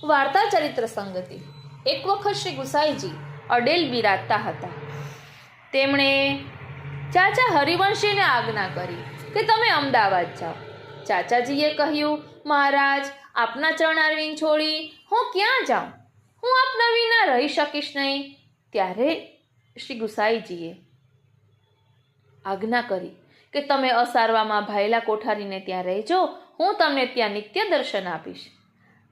વાર્તા ચરિત્ર સંગતિ। એક વખત શ્રી ગુસાઈજી અડેલ બિરાજતા હતા। તેમણે ચાચા હરિવંશીને આજ્ઞા કરી કે તમે અમદાવાદ જાઓ। ચાચાજીએ કહ્યું, મહારાજ, આપના ચરણારવિંદ છોડી હું ક્યાં જાઉં? હું આપના વિના રહી શકીશ નહીં। ત્યારે શ્રી ગુસાઈજીએ આજ્ઞા કરી કે તમે અસારવામાં ભાયલા કોઠારીને ત્યાં રહેજો, હું તમને ત્યાં નિત્ય દર્શન આપીશ।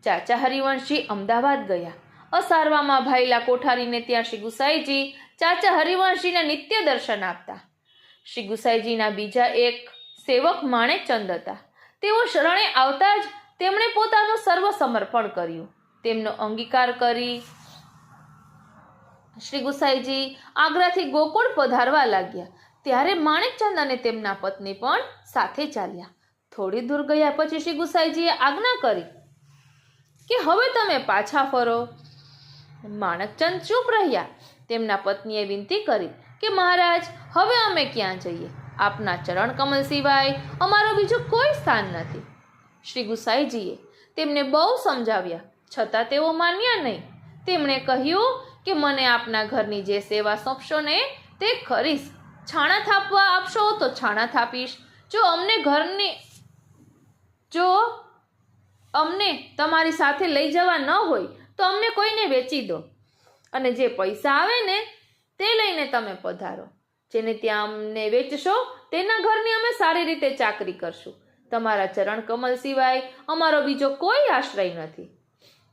ચાચા હરિવંશી અમદાવાદ ગયા। અસારવામાં ભાયલા કોઠારીને ત્યાં શ્રી ગુસાઈજી ચાચા હરિવંશીને નિત્ય દર્શન આપતા। શ્રી ગુસાઈજીના બીજા એક સેવક માણેકચંદ હતા। તેઓ શરણે આવતા જ તેમણે પોતાનું સર્વ સમર્પણ કર્યું। તેમનો અંગીકાર કરી શ્રી ગુસાઈજી આગ્રાથી ગોકુળ પધારવા લાગ્યા। ત્યારે માણેકચંદ અને તેમના પત્ની પણ સાથે ચાલ્યા। થોડી દૂર ગયા પછી શ્રી ગુસાઈજીએ આજ્ઞા કરી કે હવે તમે પાછા ફરો। માણેકચંદ ચૂપ રહ્યા। તેમના પત્નીએ વિનંતી કરી કે મહારાજ, હવે અમે ક્યાં જઈએ? આપના ચરણ કમલ સિવાય અમારું બીજું કોઈ સ્થાન નથી। શ્રી ગુસાઈજીએ તેમને બહુ સમજાવ્યા, છતાં તેઓ માન્યા નહીં। તેમણે કહ્યું કે મને આપના ઘરની જે સેવા સોંપશો ને તે કરીશ। છાણા થાપવા આપશો તો છાણા થાપીશ। જો અમને તમારી સાથે લઈ જવા ન હોય તો અમને કોઈને વેચી દો, અને જે પૈસા આવે ને તે લઈને તમે પધારો। જેને ત્યાં અમને વેચશો તેના ઘરની અમે સારી રીતે ચાકરી કરશું। તમારા ચરણ કમલ સિવાય અમારો બીજો કોઈ આશ્રય નથી।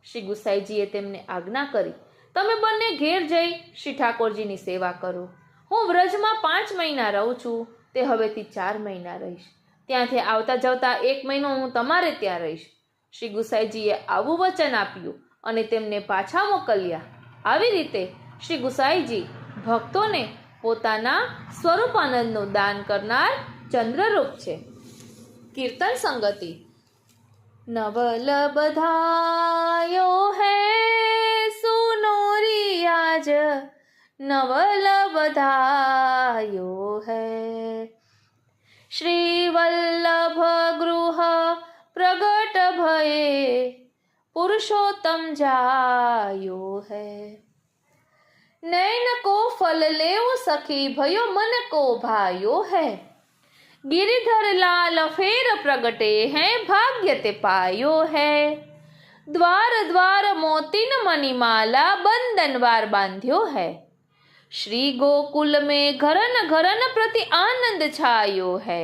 શ્રી ગુસાઈજીએ તેમને આજ્ઞા કરી, તમે બંને ઘેર જઈ શ્રી ઠાકોરજીની સેવા કરો। હું વ્રજમાં 5 મહિના રહું છું, તે હવેથી 4 મહિના રહીશ। ત્યાંથી આવતા જવતા 1 મહિનો હું તમારે ત્યાં રહીશ। શ્રી ગુસાઈજીએ આવું વચન આપ્યું અને તેમને પાછા મોકલ્યા। આવી રીતે શ્રી ગુસાઈજી ભક્તોને પોતાના સ્વરૂપાનંદનું દાન કરનાર ચંદ્રરૂપ છે। કીર્તન સંગતિ। નવલ બધાયો હૈ સુનો રી આજ, નવલ બધાયો હૈ। શ્રી વલ્લભ ગૃહ પ્રગટ ભયે પુરુષોત્તમ જાયો હૈ। नैन को फल लेव सखी भयो मन को भायो है। गिरिधर लाल फेर प्रगटे हैं भाग्य ते पायो है। द्वार द्वार मोतिन मणिमाला बंदनवार बांध्यो है। श्री गोकुल में घरन घरन प्रति आनंद छायो है।